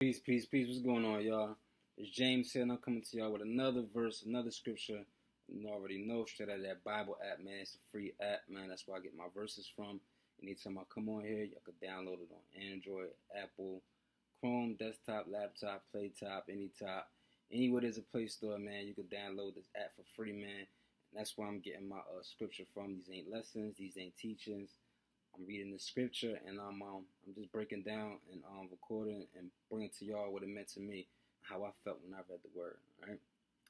Peace, peace, peace. What's going on, y'all? It's James here, and I'm coming to y'all with another verse, another scripture. You already know, straight out of that Bible app, man. It's a free app, man. That's where I get my verses from. Anytime I come on here, y'all can download it on Android, Apple, Chrome, desktop, laptop, playtop, anytop. Anywhere there's a Play Store, man, you can download this app for free, man. And that's where I'm getting my scripture from. These ain't lessons. These ain't teachings. I'm reading the scripture, and I'm just breaking down and recording and bringing to y'all what it meant to me, how I felt when I read the word, right?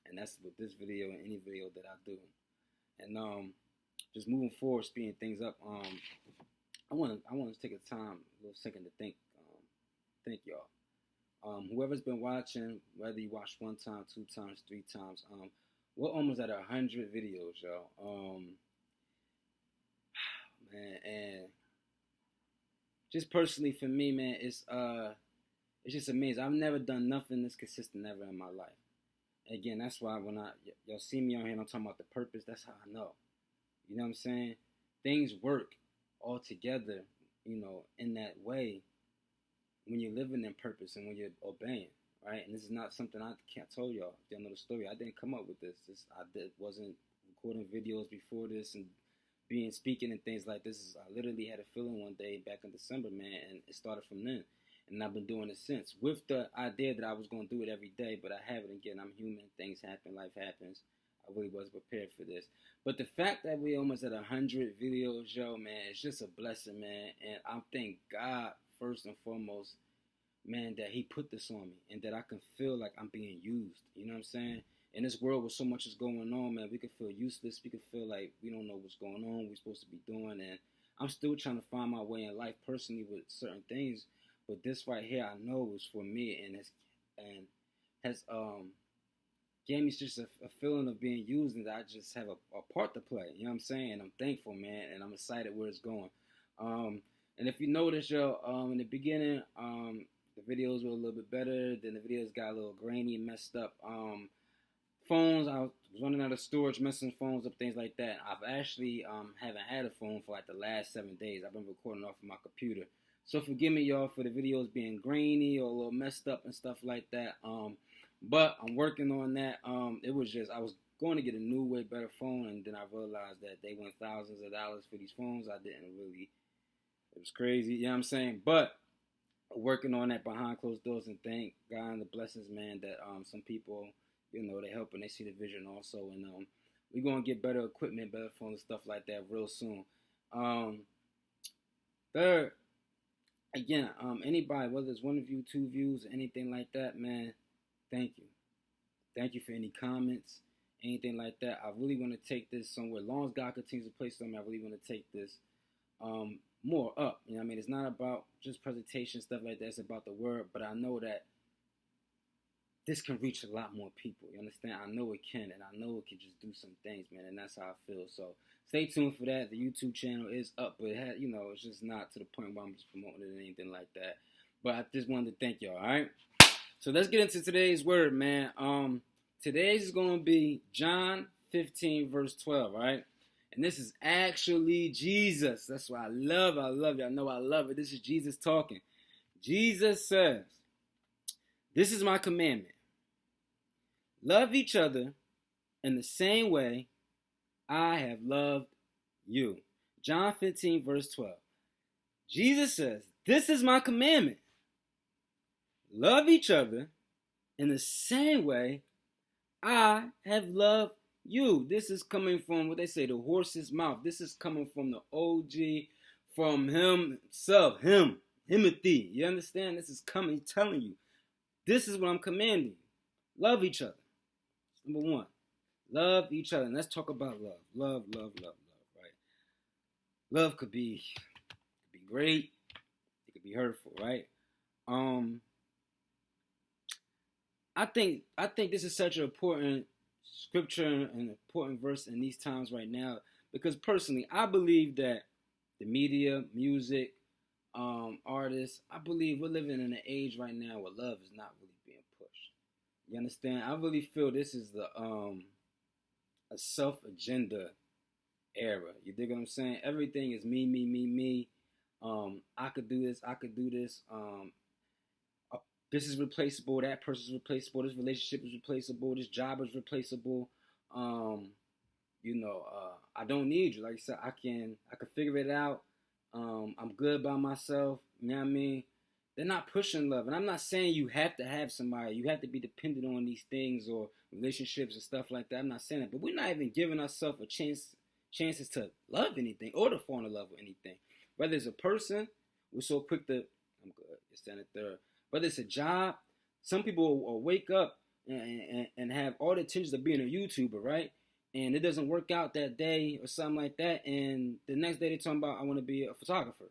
And that's with this video and any video that I do. And just moving forward, speeding things up. I want to take a little second to thank y'all. Whoever's been watching, whether you watched one time, two times, three times, we're almost at 100 videos, y'all. Man, and just personally for me, man, it's just amazing. I've never done nothing this consistent ever in my life. And again, that's why when y'all see me on here and I'm talking about the purpose, that's how I know. You know what I'm saying? Things work all together, in that way when you're living in purpose and when you're obeying, right? And this is not something I can't tell y'all. If y'all know the story, I didn't come up with this. Wasn't recording videos before this and speaking and things like this. I literally had a feeling one day back in December, man, and it started from then. And I've been doing it since, with the idea that I was going to do it every day, but I haven't. Again, I'm human. Things happen. Life happens. I really wasn't prepared for this. But the fact that we almost at 100 videos, yo, man, it's just a blessing, man. And I thank God, first and foremost, man, that he put this on me and that I can feel like I'm being used. You know what I'm saying? In this world where so much is going on, man, we can feel useless. We can feel like we don't know what's going on, we're supposed to be doing. And I'm still trying to find my way in life personally with certain things. But this right here, I know was for me, and has gave me just a feeling of being used, and that I just have a part to play. You know what I'm saying? And I'm thankful, man, and I'm excited where it's going. And if you notice, yo, in the beginning, the videos were a little bit better. Then the videos got a little grainy and messed up. Phones, I was running out of storage, messing phones up, things like that. I've actually haven't had a phone for like the last 7 days. I've been recording off of my computer. So forgive me, y'all, for the videos being grainy or a little messed up and stuff like that. But I'm working on that. It was just, I was going to get a new, way better phone, and then I realized that they went thousands of dollars for these phones. It was crazy, you know what I'm saying? But working on that behind closed doors, and thank God and the blessings, man, that some people, they help and they see the vision also. And we're going to get better equipment, better phones, stuff like that real soon. Third, again, anybody, whether it's 1 view, 2 views, or anything like that, man, thank you. Thank you for any comments, anything like that. I really want to take this somewhere. As long as God continues to place something, I really want to take this more up. You know what I mean? It's not about just presentation, stuff like that. It's about the word. But I know that this can reach a lot more people. You understand? I know it can, and I know it can just do some things, man, and that's how I feel. So stay tuned for that. The YouTube channel is up, but it's just not to the point where I'm just promoting it or anything like that. But I just wanted to thank y'all, all right? So let's get into today's word, man. Today's is going to be John 15, verse 12, all right? And this is actually Jesus. That's why I love it. I know I love it. This is Jesus talking. Jesus says, "This is my commandment. Love each other in the same way I have loved you." John 15, verse 12. Jesus says, "This is my commandment. Love each other in the same way I have loved you." This is coming from what they say, the horse's mouth. This is coming from the OG, from himself, Timothy. You understand? This is coming, telling you. This is what I'm commanding you. Love each other. Number one, love each other. And let's talk about love. Love, right? Love could be great. It could be hurtful, right? I think this is such an important scripture and an important verse in these times right now, because personally, I believe that the media, music, artists, I believe we're living in an age right now where love is not really being pushed. You understand? I really feel this is a self-agenda era. You dig what I'm saying? Everything is me. I could do this. this is replaceable, that person's replaceable, this relationship is replaceable, this job is replaceable. I don't need you. Like I said, I can figure it out. I'm good by myself. You know what I mean? They're not pushing love. And I'm not saying you have to have somebody. You have to be dependent on these things or relationships and stuff like that. I'm not saying that. But we're not even giving ourselves a chances to love anything or to fall in love with anything. Whether it's a person, we're so quick to, I'm good, it's down at third. Whether it's a job, some people will wake up and have all the intentions of being a YouTuber, right? And it doesn't work out that day or something like that. And the next day they're talking about, I want to be a photographer.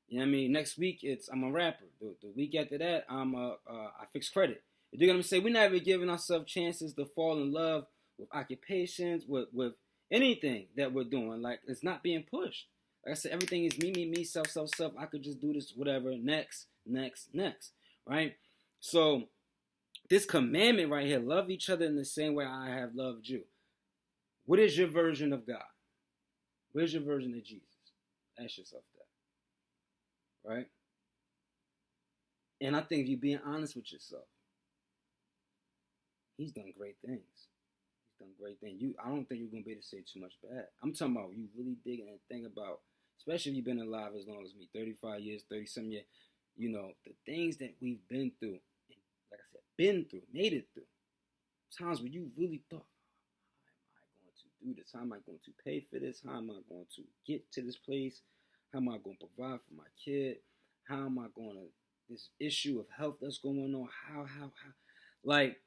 You know what I mean? Next week, I'm a rapper. The week after that, I fix credit. You know what I'm saying? We're not even giving ourselves chances to fall in love with occupations, with anything that we're doing. Like, it's not being pushed. Like I said, everything is me, self. I could just do this, whatever. Next, right? So, this commandment right here, love each other in the same way I have loved you. What is your version of God? What is your version of Jesus? Ask yourself that. Right? And I think if you're being honest with yourself, he's done great things. I don't think you're going to be able to say too much bad. I'm talking about you really digging and think about, especially if you've been alive as long as me, 35 years, 30-some years, the things that we've been through, like I said, made it through. Times when you really thought, do this? How am I going to pay for this? How am I going to get to this place? How am I going to provide for my kid? How am I going to, this issue of health that's going on? How? Like,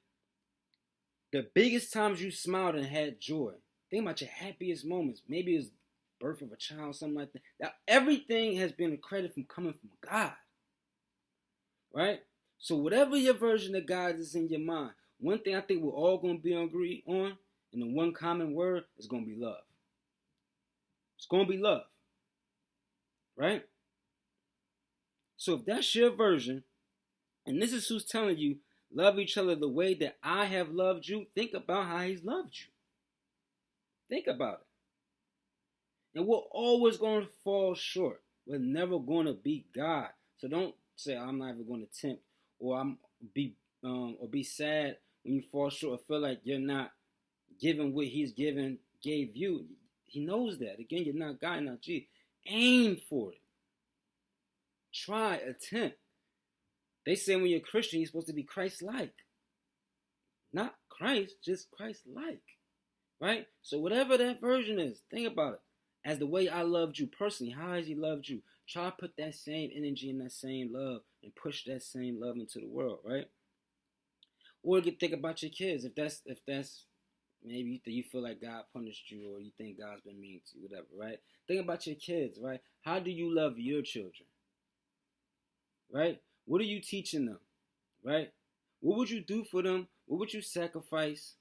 the biggest times you smiled and had joy. Think about your happiest moments. Maybe it's birth of a child, something like that. Now, everything has been a credit from coming from God. Right? So whatever your version of God is in your mind, one thing I think we're all going to be agree on, and the one common word is going to be love. It's going to be love. Right? So if that's your version, and this is who's telling you, love each other the way that I have loved you, think about how he's loved you. Think about it. And we're always going to fall short. We're never going to be God. So don't say, I'm not even going to tempt, or be sad when you fall short or feel like you're not giving what he's gave you. He knows that. Again, you're not God, not Jesus. Aim for it. Try, attempt. They say when you're a Christian, you're supposed to be Christ-like. Not Christ, just Christ-like. Right? So whatever that version is, think about it. As the way I loved you personally, how has he loved you? Try to put that same energy and that same love and push that same love into the world, right? Or you can think about your kids. If that's maybe you feel like God punished you, or you think God's been mean to you, whatever, right? Think about your kids, right? How do you love your children? Right? What are you teaching them? Right? What would you do for them? What would you sacrifice?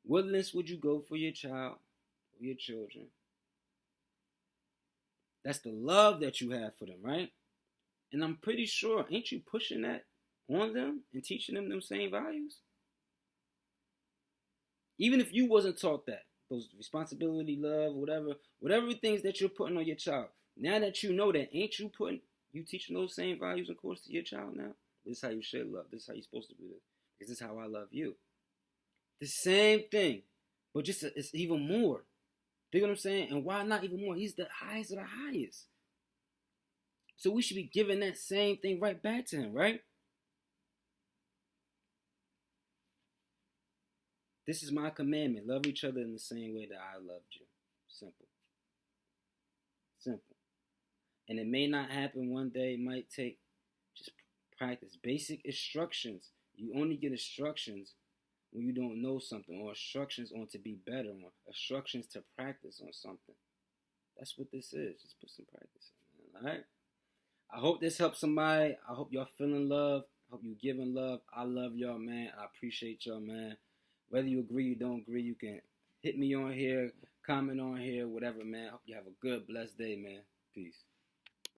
What lengths would you go for your child or your children? That's the love that you have for them, right? And I'm pretty sure, ain't you pushing that on them and teaching them same values? Even if you wasn't taught that, those responsibility, love, whatever things that you're putting on your child, now that you know that, ain't you teaching those same values, of course, to your child now? This is how you should love. This is how you're supposed to do this. This is how I love you. The same thing, but just it's even more. You know what I'm saying? And why not even more? He's the highest of the highest. So we should be giving that same thing right back to him, right? This is my commandment. Love each other in the same way that I loved you. Simple. And it may not happen one day. It might take just practice. Basic instructions. You only get instructions when you don't know something, or instructions on to be better, or instructions to practice on something. That's what this is. Just put some practice in, man. All right? I hope this helps somebody. I hope y'all feeling love. I hope you giving love. I love y'all, man. I appreciate y'all, man. Whether you agree or don't agree, you can hit me on here, comment on here, whatever, man. I hope you have a good, blessed day, man. Peace.